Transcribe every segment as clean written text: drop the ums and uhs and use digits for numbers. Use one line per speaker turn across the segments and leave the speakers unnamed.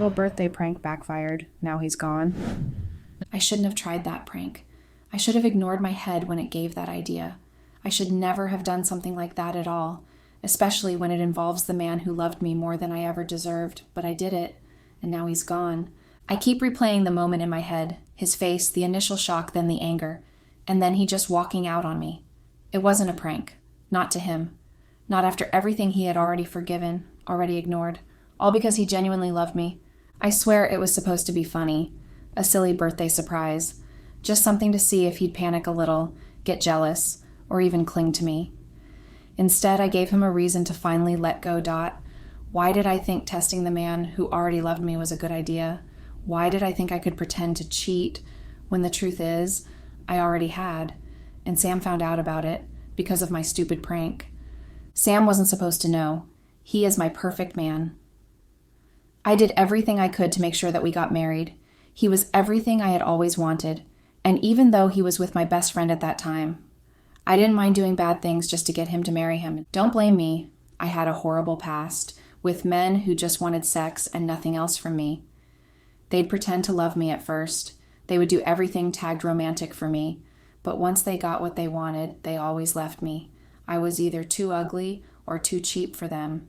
little birthday prank backfired. Now he's gone.
I shouldn't have tried that prank. I should have ignored my head when it gave that idea. I should never have done something like that at all, especially when it involves the man who loved me more than I ever deserved, but I did it, and now he's gone. I keep replaying the moment in my head, his face, the initial shock, then the anger, and then he just walking out on me. It wasn't a prank. Not to him. Not after everything he had already forgiven, already ignored, all because he genuinely loved me. I swear it was supposed to be funny, a silly birthday surprise, just something to see if he'd panic a little, get jealous, or even cling to me. Instead, I gave him a reason to finally let go. Why did I think testing the man who already loved me was a good idea? Why did I think I could pretend to cheat when the truth is I already had, and Sam found out about it because of my stupid prank? Sam wasn't supposed to know. He is my perfect man. I did everything I could to make sure that we got married. He was everything I had always wanted, and even though he was with my best friend at that time, I didn't mind doing bad things just to get him to marry him. Don't blame me. I had a horrible past with men who just wanted sex and nothing else from me. They'd pretend to love me at first. They would do everything tagged romantic for me, but once they got what they wanted, they always left me. I was either too ugly or too cheap for them,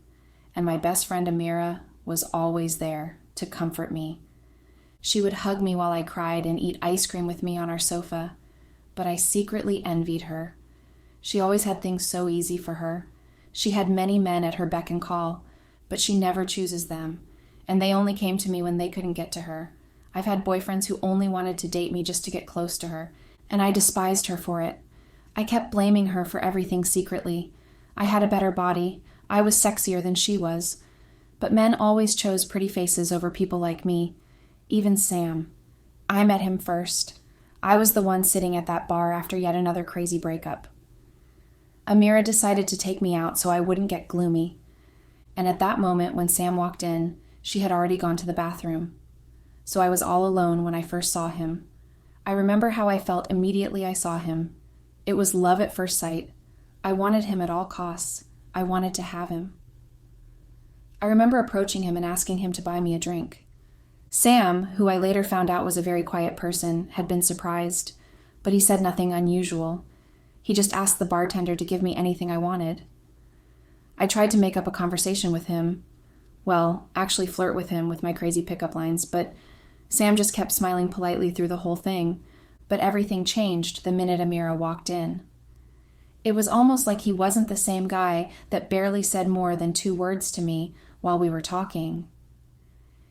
and my best friend Amira was always there to comfort me. She would hug me while I cried and eat ice cream with me on our sofa, but I secretly envied her. She always had things so easy for her. She had many men at her beck and call, but she never chooses them, and they only came to me when they couldn't get to her. I've had boyfriends who only wanted to date me just to get close to her, and I despised her for it. I kept blaming her for everything secretly. I had a better body. I was sexier than she was. But men always chose pretty faces over people like me. Even Sam. I met him first. I was the one sitting at that bar after yet another crazy breakup. Amira decided to take me out so I wouldn't get gloomy. And at that moment when Sam walked in, she had already gone to the bathroom. So I was all alone when I first saw him. I remember how I felt immediately I saw him. It was love at first sight. I wanted him at all costs. I wanted to have him. I remember approaching him and asking him to buy me a drink. Sam, who I later found out was a very quiet person, had been surprised, but he said nothing unusual. He just asked the bartender to give me anything I wanted. I tried to make up a conversation with him. Well, actually flirt with him with my crazy pickup lines, but Sam just kept smiling politely through the whole thing. But everything changed the minute Amira walked in. It was almost like he wasn't the same guy that barely said more than 2 words to me while we were talking.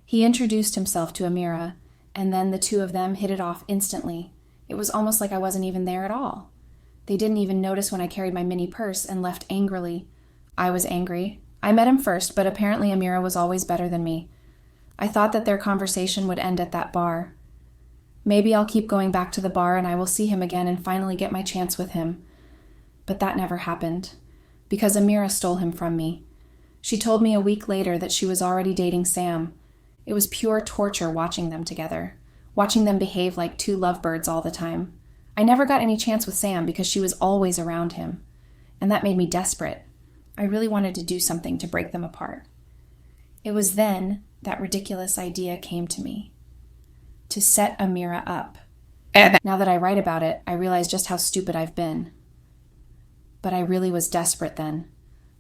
He introduced himself to Amira, and then the two of them hit it off instantly. It was almost like I wasn't even there at all. They didn't even notice when I carried my mini purse and left angrily. I was angry. I met him first, but apparently Amira was always better than me. I thought that their conversation would end at that bar. Maybe I'll keep going back to the bar and I will see him again and finally get my chance with him. But that never happened, because Amira stole him from me. She told me a week later that she was already dating Sam. It was pure torture watching them together, watching them behave like 2 lovebirds all the time. I never got any chance with Sam because she was always around him, and that made me desperate. I really wanted to do something to break them apart. It was then that ridiculous idea came to me. To set Amira up. Now that I write about it, I realize just how stupid I've been. But I really was desperate then.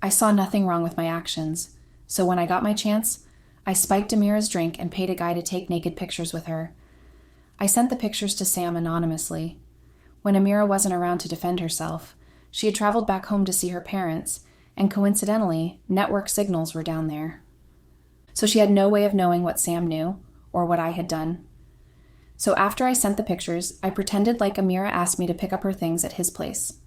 I saw nothing wrong with my actions, so when I got my chance, I spiked Amira's drink and paid a guy to take naked pictures with her. I sent the pictures to Sam anonymously. When Amira wasn't around to defend herself, she had traveled back home to see her parents, and coincidentally, network signals were down there. So she had no way of knowing what Sam knew, or what I had done. So after I sent the pictures, I pretended like Amira asked me to pick up her things at his place.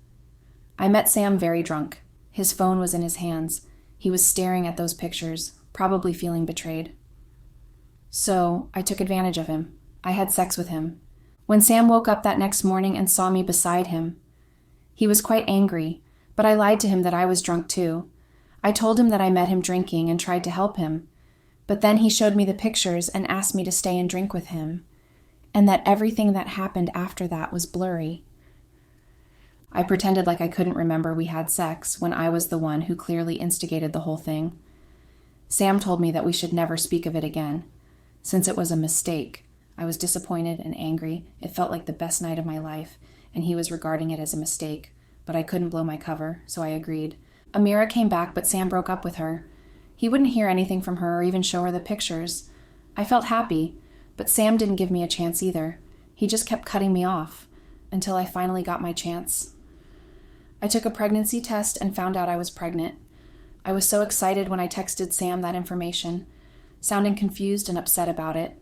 I met Sam very drunk. His phone was in his hands. He was staring at those pictures, probably feeling betrayed. So I took advantage of him. I had sex with him. When Sam woke up that next morning and saw me beside him, he was quite angry, but I lied to him that I was drunk too. I told him that I met him drinking and tried to help him, but then he showed me the pictures and asked me to stay and drink with him, and that everything that happened after that was blurry. I pretended like I couldn't remember we had sex when I was the one who clearly instigated the whole thing. Sam told me that we should never speak of it again, since it was a mistake. I was disappointed and angry. It felt like the best night of my life, and he was regarding it as a mistake. But I couldn't blow my cover, so I agreed. Amira came back, but Sam broke up with her. He wouldn't hear anything from her or even show her the pictures. I felt happy, but Sam didn't give me a chance either. He just kept cutting me off until I finally got my chance. I took a pregnancy test and found out I was pregnant. I was so excited when I texted Sam that information, sounding confused and upset about it.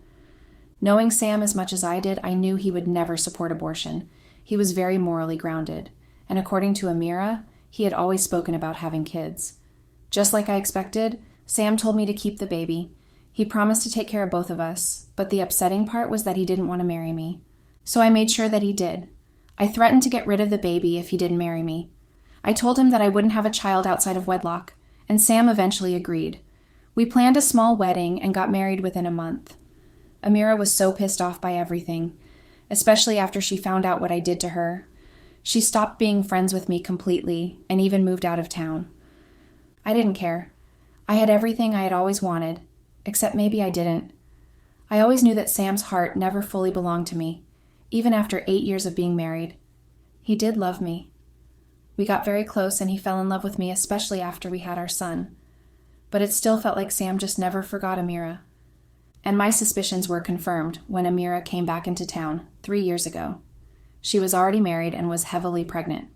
Knowing Sam as much as I did, I knew he would never support abortion. He was very morally grounded, and according to Amira, he had always spoken about having kids. Just like I expected, Sam told me to keep the baby. He promised to take care of both of us, but the upsetting part was that he didn't want to marry me. So I made sure that he did. I threatened to get rid of the baby if he didn't marry me. I told him that I wouldn't have a child outside of wedlock, and Sam eventually agreed. We planned a small wedding and got married within a month. Amira was so pissed off by everything, especially after she found out what I did to her. She stopped being friends with me completely and even moved out of town. I didn't care. I had everything I had always wanted, except maybe I didn't. I always knew that Sam's heart never fully belonged to me, even after 8 years of being married. He did love me. We got very close and he fell in love with me, especially after we had our son. But it still felt like Sam just never forgot Amira. And my suspicions were confirmed when Amira came back into town 3 years ago. She was already married and was heavily pregnant.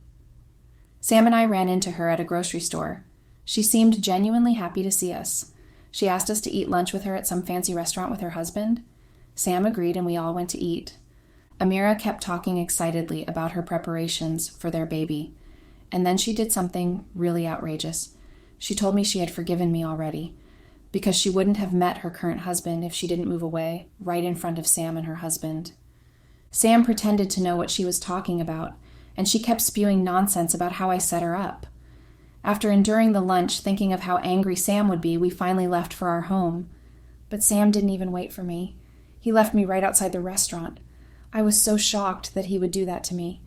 Sam and I ran into her at a grocery store. She seemed genuinely happy to see us. She asked us to eat lunch with her at some fancy restaurant with her husband. Sam agreed and we all went to eat. Amira kept talking excitedly about her preparations for their baby. And then she did something really outrageous. She told me she had forgiven me already, because she wouldn't have met her current husband if she didn't move away right in front of Sam and her husband. Sam pretended to know what she was talking about, and she kept spewing nonsense about how I set her up. After enduring the lunch, thinking of how angry Sam would be, we finally left for our home. But Sam didn't even wait for me. He left me right outside the restaurant. I was so shocked that he would do that to me.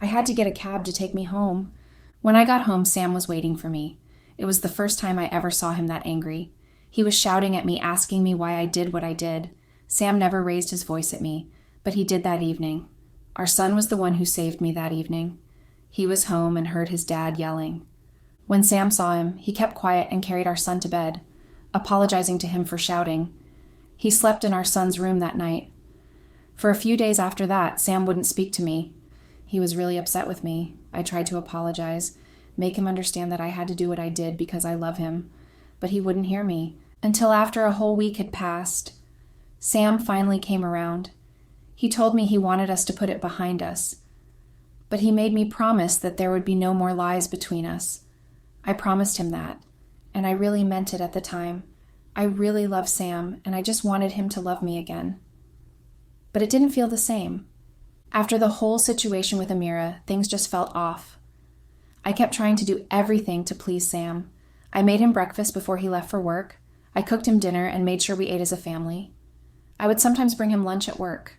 I had to get a cab to take me home. When I got home, Sam was waiting for me. It was the first time I ever saw him that angry. He was shouting at me, asking me why I did what I did. Sam never raised his voice at me, but he did that evening. Our son was the one who saved me that evening. He was home and heard his dad yelling. When Sam saw him, he kept quiet and carried our son to bed, apologizing to him for shouting. He slept in our son's room that night. For a few days after that, Sam wouldn't speak to me. He was really upset with me. I tried to apologize, make him understand that I had to do what I did because I love him, but he wouldn't hear me. Until after a whole week had passed, Sam finally came around. He told me he wanted us to put it behind us, but he made me promise that there would be no more lies between us. I promised him that, and I really meant it at the time. I really love Sam, and I just wanted him to love me again. But it didn't feel the same. After the whole situation with Amira, things just felt off. I kept trying to do everything to please Sam. I made him breakfast before he left for work. I cooked him dinner and made sure we ate as a family. I would sometimes bring him lunch at work.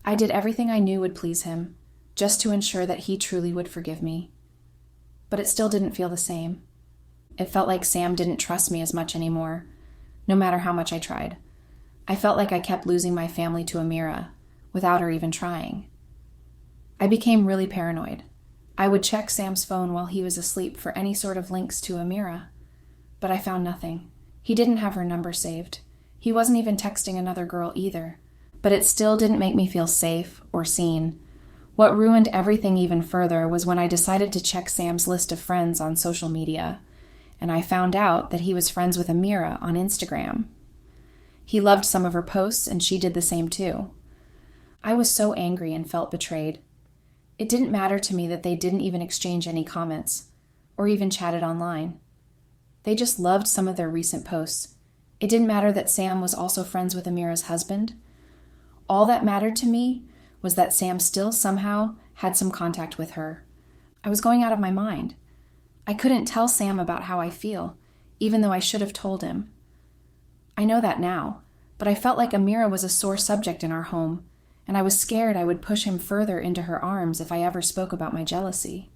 I did everything I knew would please him, just to ensure that he truly would forgive me. But it still didn't feel the same. It felt like Sam didn't trust me as much anymore, no matter how much I tried. I felt like I kept losing my family to Amira, without her even trying. I became really paranoid. I would check Sam's phone while he was asleep for any sort of links to Amira, but I found nothing. He didn't have her number saved. He wasn't even texting another girl either, but it still didn't make me feel safe or seen. What ruined everything even further was when I decided to check Sam's list of friends on social media, and I found out that he was friends with Amira on Instagram. He loved some of her posts, and she did the same too. I was so angry and felt betrayed. It didn't matter to me that they didn't even exchange any comments, or even chatted online. They just loved some of their recent posts. It didn't matter that Sam was also friends with Amira's husband. All that mattered to me was that Sam still somehow had some contact with her. I was going out of my mind. I couldn't tell Sam about how I feel, even though I should have told him. I know that now, but I felt like Amira was a sore subject in our home, and I was scared I would push him further into her arms if I ever spoke about my jealousy.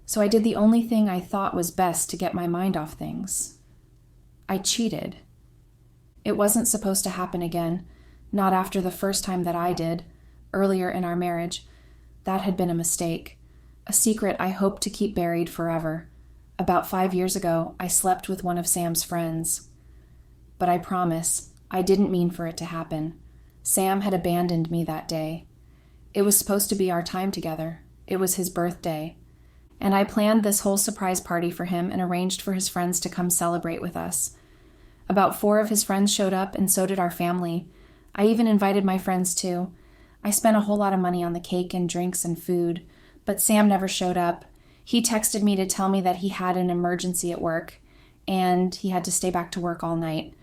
So I did the only thing I thought was best to get my mind off things. I cheated. It wasn't supposed to happen again, not after the first time that I did, earlier in our marriage. That had been a mistake, a secret I hoped to keep buried forever. About 5 years ago, I slept with one of Sam's friends. But I promise, I didn't mean for it to happen. Sam had abandoned me that day. It was supposed to be our time together. It was his birthday. And I planned this whole surprise party for him and arranged for his friends to come celebrate with us. About 4 of his friends showed up, and so did our family. I even invited my friends too. I spent a whole lot of money on the cake and drinks and food, but Sam never showed up. He texted me to tell me that he had an emergency at work, and he had to stay back to work all night.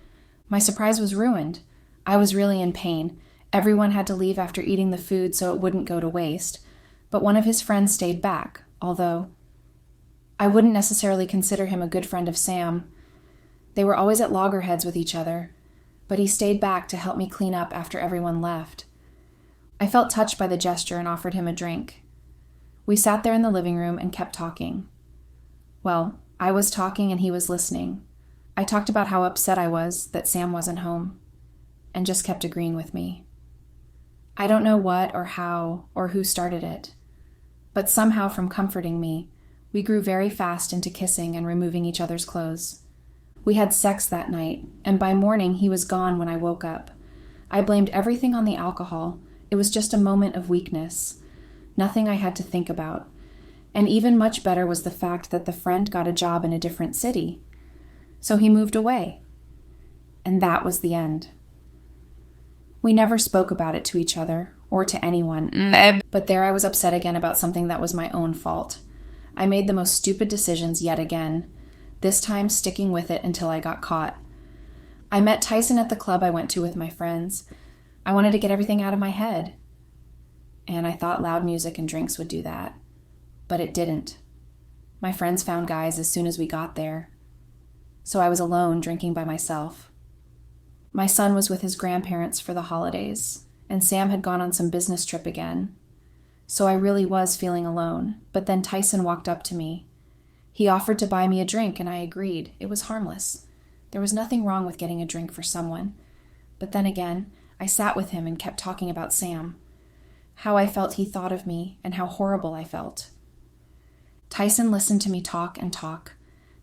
My surprise was ruined. I was really in pain. Everyone had to leave after eating the food so it wouldn't go to waste. But one of his friends stayed back, although I wouldn't necessarily consider him a good friend of Sam. They were always at loggerheads with each other, but he stayed back to help me clean up after everyone left. I felt touched by the gesture and offered him a drink. We sat there in the living room and kept talking. Well, I was talking and he was listening. I talked about how upset I was that Sam wasn't home, and just kept agreeing with me. I don't know what or how or who started it, but somehow from comforting me, we grew very fast into kissing and removing each other's clothes. We had sex that night, and by morning he was gone when I woke up. I blamed everything on the alcohol. It was just a moment of weakness. Nothing I had to think about. And even much better was the fact that the friend got a job in a different city. So he moved away. And that was the end. We never spoke about it to each other, or to anyone. But there I was upset again about something that was my own fault. I made the most stupid decisions yet again, this time sticking with it until I got caught. I met Tyson at the club I went to with my friends. I wanted to get everything out of my head. And I thought loud music and drinks would do that. But it didn't. My friends found guys as soon as we got there. So I was alone, drinking by myself. My son was with his grandparents for the holidays, and Sam had gone on some business trip again. So I really was feeling alone, but then Tyson walked up to me. He offered to buy me a drink, and I agreed. It was harmless. There was nothing wrong with getting a drink for someone. But then again, I sat with him and kept talking about Sam. How I felt he thought of me, and how horrible I felt. Tyson listened to me talk and talk.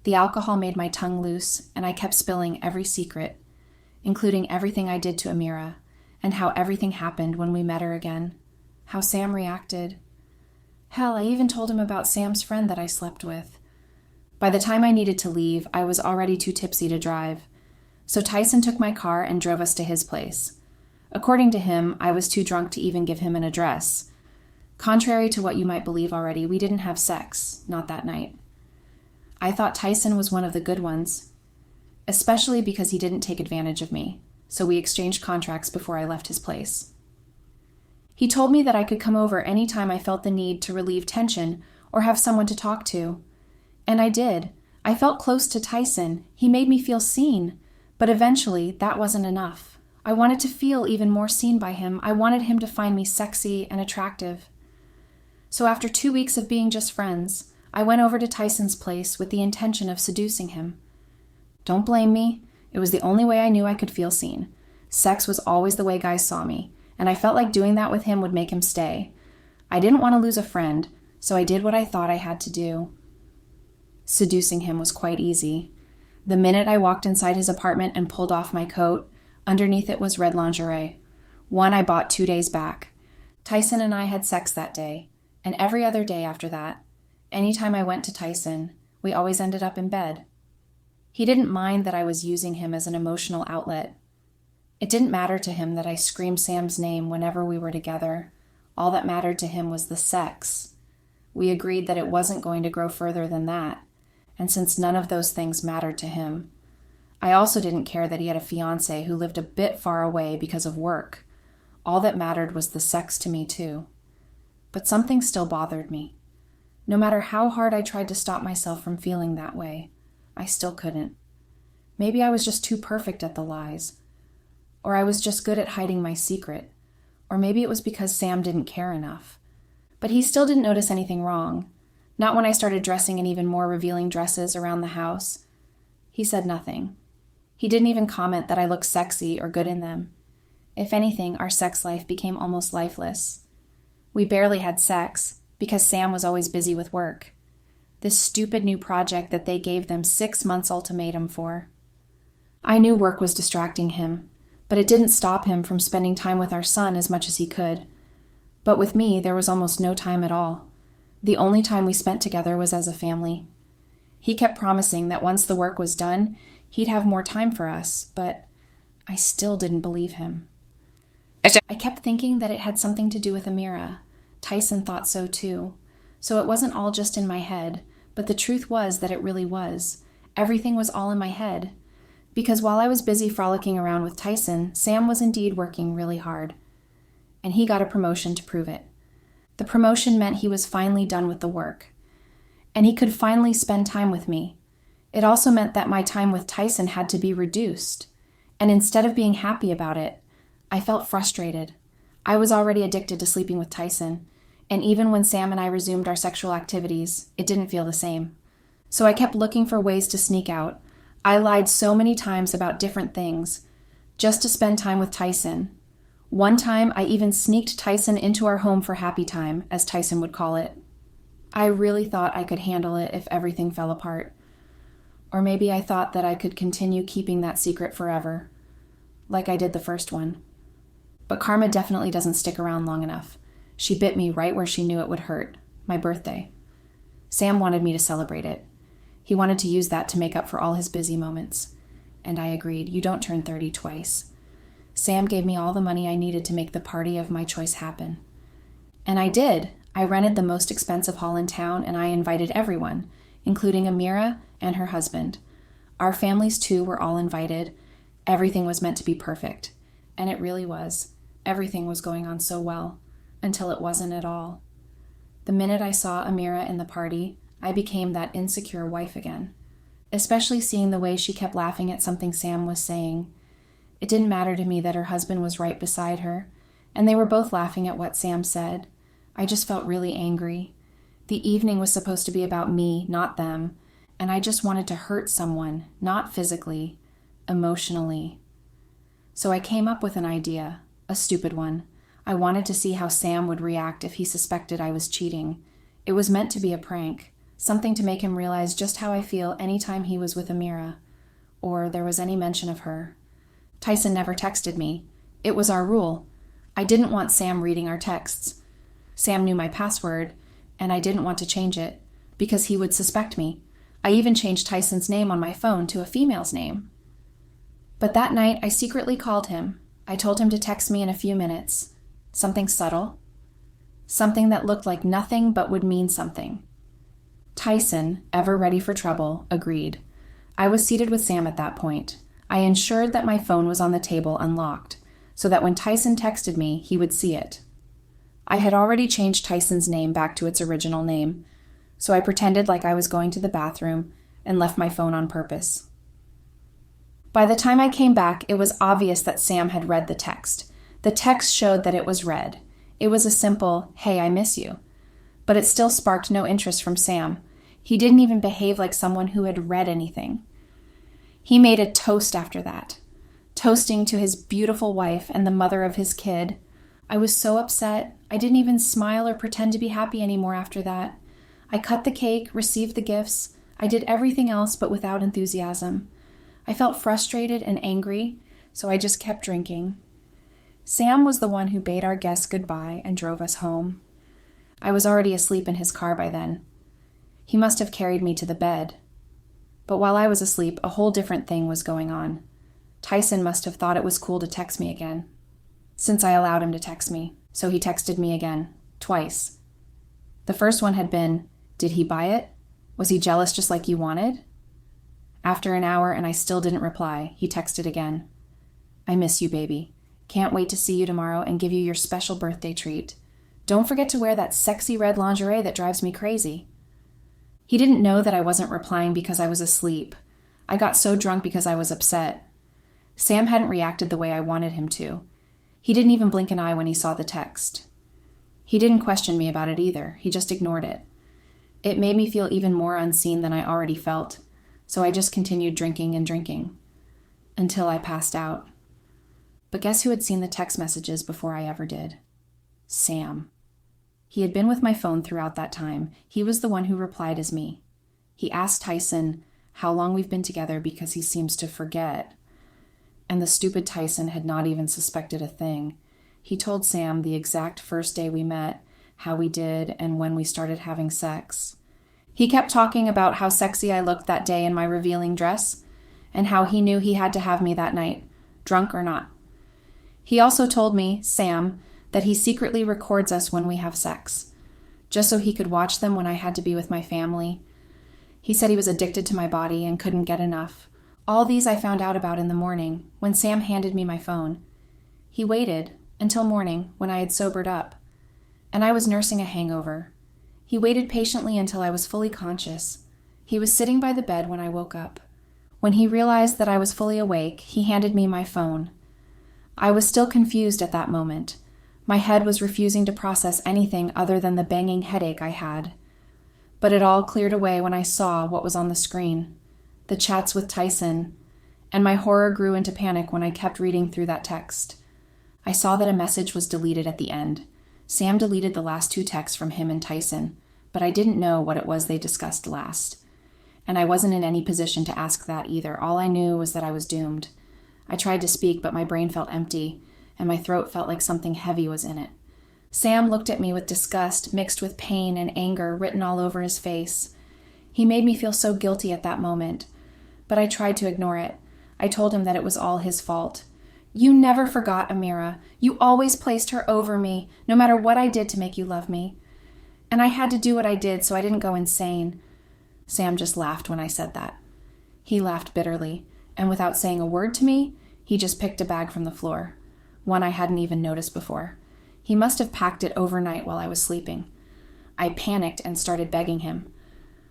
The alcohol made my tongue loose, and I kept spilling every secret, including everything I did to Amira, and how everything happened when we met her again. How Sam reacted. Hell, I even told him about Sam's friend that I slept with. By the time I needed to leave, I was already too tipsy to drive. So Tyson took my car and drove us to his place. According to him, I was too drunk to even give him an address. Contrary to what you might believe already, we didn't have sex, not that night. I thought Tyson was one of the good ones, especially because he didn't take advantage of me, so we exchanged contracts before I left his place. He told me that I could come over any time I felt the need to relieve tension or have someone to talk to. And I did. I felt close to Tyson. He made me feel seen. But eventually, that wasn't enough. I wanted to feel even more seen by him. I wanted him to find me sexy and attractive. So after 2 weeks of being just friends, I went over to Tyson's place with the intention of seducing him. Don't blame me. It was the only way I knew I could feel seen. Sex was always the way guys saw me, and I felt like doing that with him would make him stay. I didn't want to lose a friend, so I did what I thought I had to do. Seducing him was quite easy. The minute I walked inside his apartment and pulled off my coat, underneath it was red lingerie, one I bought 2 days back. Tyson and I had sex that day, and every other day after that. Anytime I went to Tyson, we always ended up in bed. He didn't mind that I was using him as an emotional outlet. It didn't matter to him that I screamed Sam's name whenever we were together. All that mattered to him was the sex. We agreed that it wasn't going to grow further than that, and since none of those things mattered to him, I also didn't care that he had a fiancé who lived a bit far away because of work. All that mattered was the sex to me too. But something still bothered me. No matter how hard I tried to stop myself from feeling that way, I still couldn't. Maybe I was just too perfect at the lies. Or I was just good at hiding my secret. Or maybe it was because Sam didn't care enough. But he still didn't notice anything wrong. Not when I started dressing in even more revealing dresses around the house. He said nothing. He didn't even comment that I looked sexy or good in them. If anything, our sex life became almost lifeless. We barely had sex because Sam was always busy with work. This stupid new project that they gave them 6 months ultimatum for. I knew work was distracting him, but it didn't stop him from spending time with our son as much as he could. But with me, there was almost no time at all. The only time we spent together was as a family. He kept promising that once the work was done, he'd have more time for us, but I still didn't believe him. I kept thinking that it had something to do with Amira. Tyson thought so too. So it wasn't all just in my head, but the truth was that it really was. Everything was all in my head. Because while I was busy frolicking around with Tyson, Sam was indeed working really hard. And he got a promotion to prove it. The promotion meant he was finally done with the work. And he could finally spend time with me. It also meant that my time with Tyson had to be reduced. And instead of being happy about it, I felt frustrated. I was already addicted to sleeping with Tyson. And even when Sam and I resumed our sexual activities, it didn't feel the same. So I kept looking for ways to sneak out. I lied so many times about different things, just to spend time with Tyson. One time, I even sneaked Tyson into our home for happy time, as Tyson would call it. I really thought I could handle it if everything fell apart. Or maybe I thought that I could continue keeping that secret forever, like I did the first one. But karma definitely doesn't stick around long enough. She bit me right where she knew it would hurt, my birthday. Sam wanted me to celebrate it. He wanted to use that to make up for all his busy moments. And I agreed. You don't turn 30 twice. Sam gave me all the money I needed to make the party of my choice happen. And I did. I rented the most expensive hall in town, and I invited everyone, including Amira and her husband. Our families, too, were all invited. Everything was meant to be perfect. And it really was. Everything was going on so well, until it wasn't at all. The minute I saw Amira in the party, I became that insecure wife again, especially seeing the way she kept laughing at something Sam was saying. It didn't matter to me that her husband was right beside her, and they were both laughing at what Sam said. I just felt really angry. The evening was supposed to be about me, not them, and I just wanted to hurt someone, not physically, emotionally. So I came up with an idea, a stupid one. I wanted to see how Sam would react if he suspected I was cheating. It was meant to be a prank. Something to make him realize just how I feel any time he was with Amira, or there was any mention of her. Tyson never texted me. It was our rule. I didn't want Sam reading our texts. Sam knew my password, and I didn't want to change it, because he would suspect me. I even changed Tyson's name on my phone to a female's name. But that night, I secretly called him. I told him to text me in a few minutes. Something subtle. Something that looked like nothing but would mean something. Tyson, ever ready for trouble, agreed. I was seated with Sam at that point. I ensured that my phone was on the table unlocked, so that when Tyson texted me, he would see it. I had already changed Tyson's name back to its original name, so I pretended like I was going to the bathroom and left my phone on purpose. By the time I came back, it was obvious that Sam had read the text. The text showed that it was read. It was a simple, "Hey, I miss you." But it still sparked no interest from Sam. He didn't even behave like someone who had read anything. He made a toast after that, toasting to his beautiful wife and the mother of his kid. I was so upset. I didn't even smile or pretend to be happy anymore after that. I cut the cake, received the gifts. I did everything else but without enthusiasm. I felt frustrated and angry, so I just kept drinking. Sam was the one who bade our guests goodbye and drove us home. I was already asleep in his car by then. He must have carried me to the bed. But while I was asleep, a whole different thing was going on. Tyson must have thought it was cool to text me again, since I allowed him to text me. So he texted me again, twice. The first one had been, "Did he buy it? Was he jealous just like you wanted?" After an hour and I still didn't reply, he texted again. "I miss you, baby. Can't wait to see you tomorrow and give you your special birthday treat. Don't forget to wear that sexy red lingerie that drives me crazy." He didn't know that I wasn't replying because I was asleep. I got so drunk because I was upset. Sam hadn't reacted the way I wanted him to. He didn't even blink an eye when he saw the text. He didn't question me about it either. He just ignored it. It made me feel even more unseen than I already felt, so I just continued drinking and drinking. until I passed out. But guess who had seen the text messages before I ever did? Sam. He had been with my phone throughout that time. He was the one who replied as me. He asked Tyson how long we've been together because he seems to forget. And the stupid Tyson had not even suspected a thing. He told Sam the exact first day we met, how we did, and when we started having sex. He kept talking about how sexy I looked that day in my revealing dress, and how he knew he had to have me that night, drunk or not. He also told me, Sam, that he secretly records us when we have sex, just so he could watch them when I had to be with my family. He said he was addicted to my body and couldn't get enough. All these I found out about in the morning, when Sam handed me my phone. He waited until morning, when I had sobered up, and I was nursing a hangover. He waited patiently until I was fully conscious. He was sitting by the bed when I woke up. When he realized that I was fully awake, he handed me my phone. I was still confused at that moment. My head was refusing to process anything other than the banging headache I had. But it all cleared away when I saw what was on the screen, the chats with Tyson, and my horror grew into panic when I kept reading through that text. I saw that a message was deleted at the end. Sam deleted the last 2 texts from him and Tyson, but I didn't know what it was they discussed last. And I wasn't in any position to ask that either. All I knew was that I was doomed. I tried to speak, but my brain felt empty, and my throat felt like something heavy was in it. Sam looked at me with disgust, mixed with pain and anger written all over his face. He made me feel so guilty at that moment, but I tried to ignore it. I told him that it was all his fault. You never forgot Amira. You always placed her over me, no matter what I did to make you love me. And I had to do what I did so I didn't go insane. Sam just laughed when I said that. He laughed bitterly, and without saying a word to me, he just picked a bag from the floor, one I hadn't even noticed before. He must have packed it overnight while I was sleeping. I panicked and started begging him.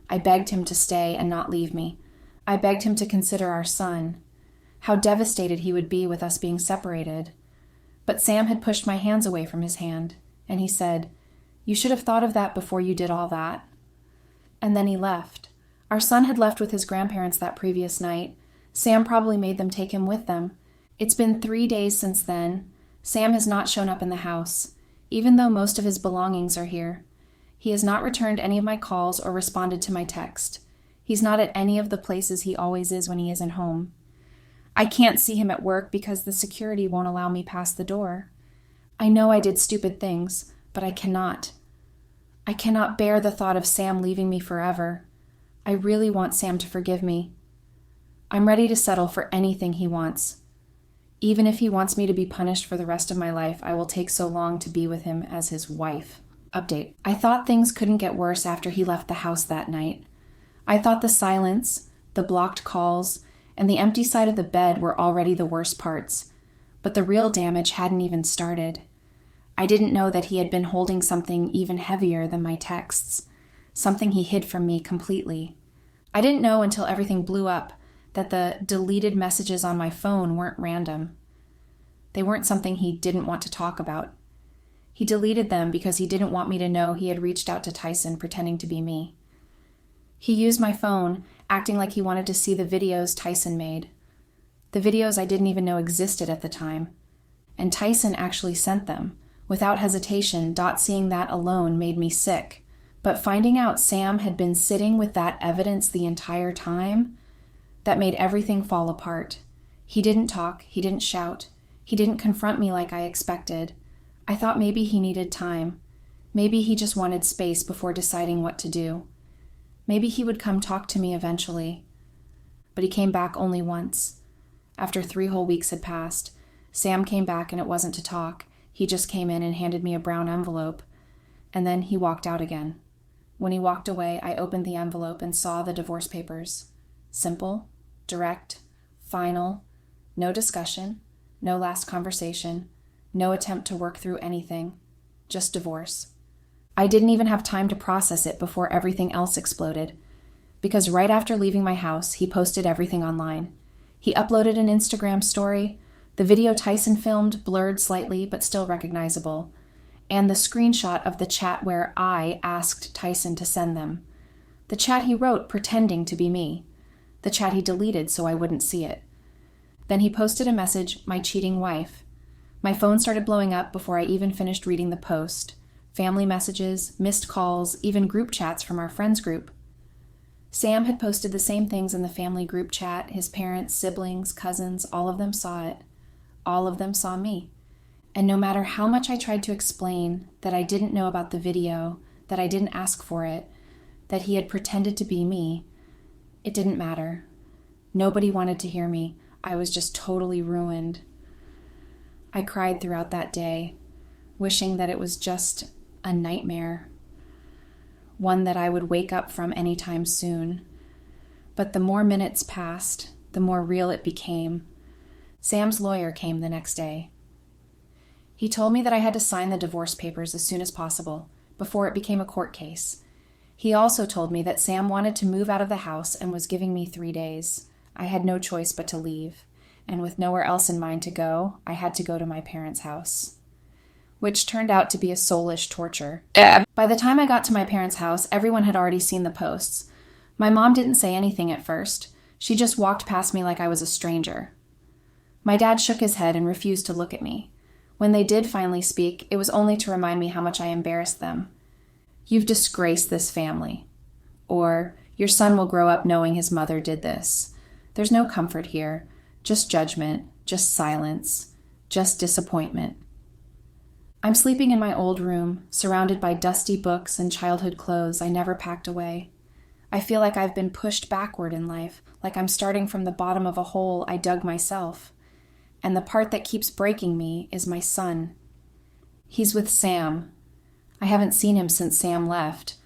I begged him to stay and not leave me. I begged him to consider our son, how devastated he would be with us being separated. But Sam had pushed my hands away from his hand, and he said, "You should have thought of that before you did all that." And then he left. Our son had left with his grandparents that previous night. Sam probably made them take him with them. It's been 3 days since then. Sam has not shown up in the house, even though most of his belongings are here. He has not returned any of my calls or responded to my text. He's not at any of the places he always is when he isn't home. I can't see him at work because the security won't allow me past the door. I know I did stupid things, but I cannot. I cannot bear the thought of Sam leaving me forever. I really want Sam to forgive me. I'm ready to settle for anything he wants. Even if he wants me to be punished for the rest of my life, I will take so long to be with him as his wife. Update. I thought things couldn't get worse after he left the house that night. I thought the silence, the blocked calls, and the empty side of the bed were already the worst parts, but the real damage hadn't even started. I didn't know that he had been holding something even heavier than my texts, something he hid from me completely. I didn't know until everything blew up that the deleted messages on my phone weren't random. They weren't something he didn't want to talk about. He deleted them because he didn't want me to know he had reached out to Tyson pretending to be me. He used my phone, acting like he wanted to see the videos Tyson made. The videos I didn't even know existed at the time. And Tyson actually sent them. Without hesitation, seeing that alone made me sick. But finding out Sam had been sitting with that evidence the entire time, that made everything fall apart. He didn't talk, he didn't shout, he didn't confront me like I expected. I thought maybe he needed time. Maybe he just wanted space before deciding what to do. Maybe he would come talk to me eventually. But he came back only once. After 3 whole weeks had passed, Sam came back and it wasn't to talk. He just came in and handed me a brown envelope, and then he walked out again. When he walked away, I opened the envelope and saw the divorce papers. Simple, direct, final, no discussion, no last conversation, no attempt to work through anything, just divorce. I didn't even have time to process it before everything else exploded, because right after leaving my house, he posted everything online. He uploaded an Instagram story, the video Tyson filmed blurred slightly but still recognizable, and the screenshot of the chat where I asked Tyson to send them. The chat he wrote pretending to be me. The chat he deleted so I wouldn't see it. Then he posted a message, "My cheating wife." My phone started blowing up before I even finished reading the post. Family messages, missed calls, even group chats from our friends group. Sam had posted the same things in the family group chat. His parents, siblings, cousins, all of them saw it. All of them saw me. And no matter how much I tried to explain that I didn't know about the video, that I didn't ask for it, that he had pretended to be me, it didn't matter. Nobody wanted to hear me. I was just totally ruined. I cried throughout that day, wishing that it was just a nightmare, one that I would wake up from anytime soon. But the more minutes passed, the more real it became. Sam's lawyer came the next day. He told me that I had to sign the divorce papers as soon as possible, before it became a court case. He also told me that Sam wanted to move out of the house and was giving me 3 days. I had no choice but to leave, and with nowhere else in mind to go, I had to go to my parents' house, which turned out to be a soulish torture. By the time I got to my parents' house, everyone had already seen the posts. My mom didn't say anything at first. She just walked past me like I was a stranger. My dad shook his head and refused to look at me. When they did finally speak, it was only to remind me how much I embarrassed them. "You've disgraced this family." Or, "Your son will grow up knowing his mother did this." There's no comfort here, just judgment, just silence, just disappointment. I'm sleeping in my old room, surrounded by dusty books and childhood clothes I never packed away. I feel like I've been pushed backward in life, like I'm starting from the bottom of a hole I dug myself. And the part that keeps breaking me is my son. He's with Sam. I haven't seen him since Sam left.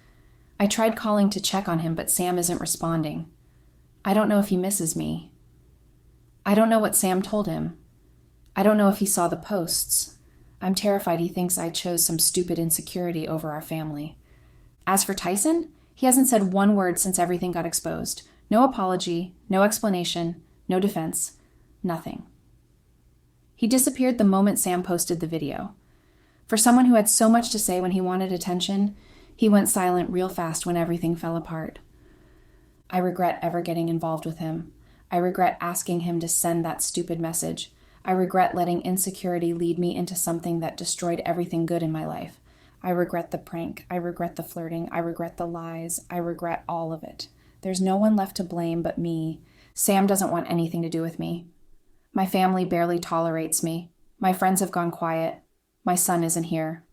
I tried calling to check on him, but Sam isn't responding. I don't know if he misses me. I don't know what Sam told him. I don't know if he saw the posts. I'm terrified he thinks I chose some stupid insecurity over our family. As for Tyson, he hasn't said one word since everything got exposed. No apology, no explanation, no defense, nothing. He disappeared the moment Sam posted the video. For someone who had so much to say when he wanted attention, he went silent real fast when everything fell apart. I regret ever getting involved with him. I regret asking him to send that stupid message. I regret letting insecurity lead me into something that destroyed everything good in my life. I regret the prank. I regret the flirting. I regret the lies. I regret all of it. There's no one left to blame but me. Sam doesn't want anything to do with me. My family barely tolerates me. My friends have gone quiet. My son isn't here.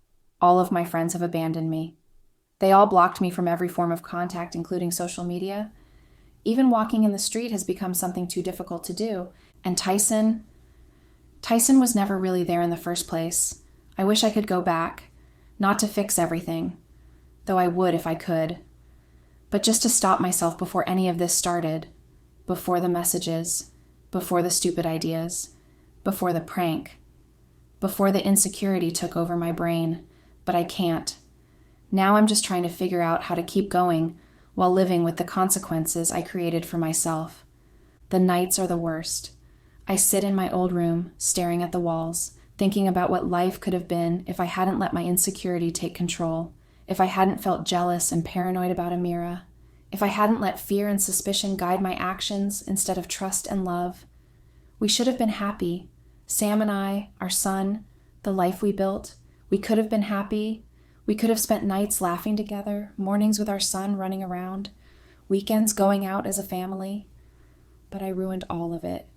All of my friends have abandoned me. They all blocked me from every form of contact, including social media. Even walking in the street has become something too difficult to do. And Tyson was never really there in the first place. I wish I could go back, not to fix everything, though I would if I could, but just to stop myself before any of this started, before the messages, before the stupid ideas, before the prank, before the insecurity took over my brain. But I can't. Now I'm just trying to figure out how to keep going while living with the consequences I created for myself. The nights are the worst. I sit in my old room, staring at the walls, thinking about what life could have been if I hadn't let my insecurity take control, if I hadn't felt jealous and paranoid about Amira, if I hadn't let fear and suspicion guide my actions instead of trust and love. We should have been happy. Sam and I, our son, the life we built. We could have been happy. We could have spent nights laughing together, mornings with our son running around, weekends going out as a family. But I ruined all of it.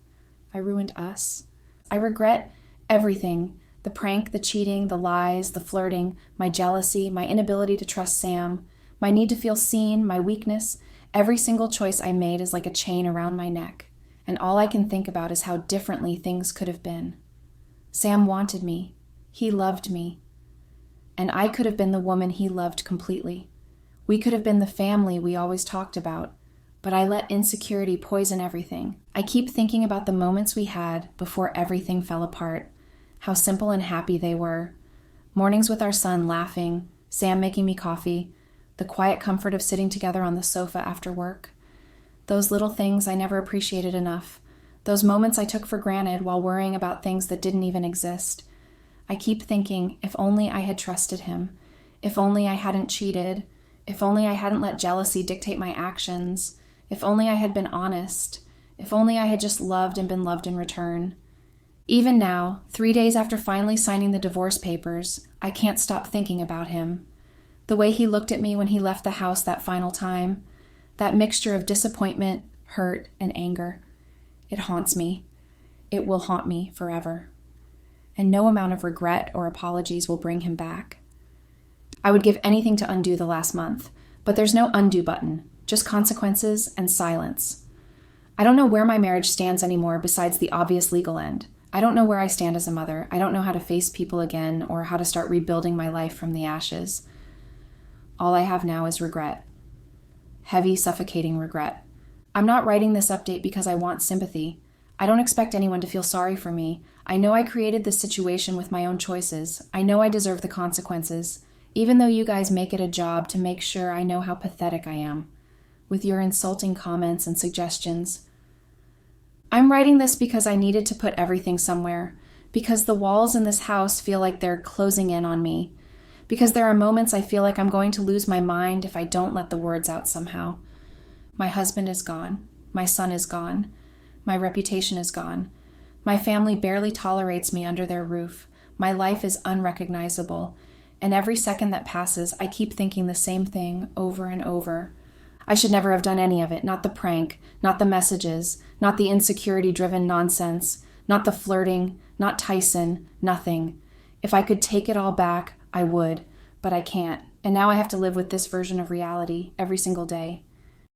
I ruined us. I regret everything. The prank, the cheating, the lies, the flirting, my jealousy, my inability to trust Sam, my need to feel seen, my weakness. Every single choice I made is like a chain around my neck, and all I can think about is how differently things could have been. Sam wanted me. He loved me. And I could have been the woman he loved completely. We could have been the family we always talked about, but I let insecurity poison everything. I keep thinking about the moments we had before everything fell apart, how simple and happy they were. Mornings with our son laughing, Sam making me coffee, the quiet comfort of sitting together on the sofa after work. Those little things I never appreciated enough. Those moments I took for granted while worrying about things that didn't even exist. I keep thinking, if only I had trusted him. If only I hadn't cheated. If only I hadn't let jealousy dictate my actions. If only I had been honest. If only I had just loved and been loved in return. Even now, 3 days after finally signing the divorce papers, I can't stop thinking about him. The way he looked at me when he left the house that final time, that mixture of disappointment, hurt, and anger. It haunts me. It will haunt me forever. And no amount of regret or apologies will bring him back. I would give anything to undo the last month, but there's no undo button, just consequences and silence. I don't know where my marriage stands anymore besides the obvious legal end. I don't know where I stand as a mother. I don't know how to face people again or how to start rebuilding my life from the ashes. All I have now is regret. Heavy, suffocating regret. I'm not writing this update because I want sympathy. I don't expect anyone to feel sorry for me. I know I created this situation with my own choices. I know I deserve the consequences, even though you guys make it a job to make sure I know how pathetic I am, with your insulting comments and suggestions. I'm writing this because I needed to put everything somewhere, because the walls in this house feel like they're closing in on me, because there are moments I feel like I'm going to lose my mind if I don't let the words out somehow. My husband is gone. My son is gone. My reputation is gone. My family barely tolerates me under their roof. My life is unrecognizable. And every second that passes, I keep thinking the same thing over and over. I should never have done any of it, not the prank, not the messages, not the insecurity-driven nonsense, not the flirting, not Tyson, nothing. If I could take it all back, I would, but I can't. And now I have to live with this version of reality every single day.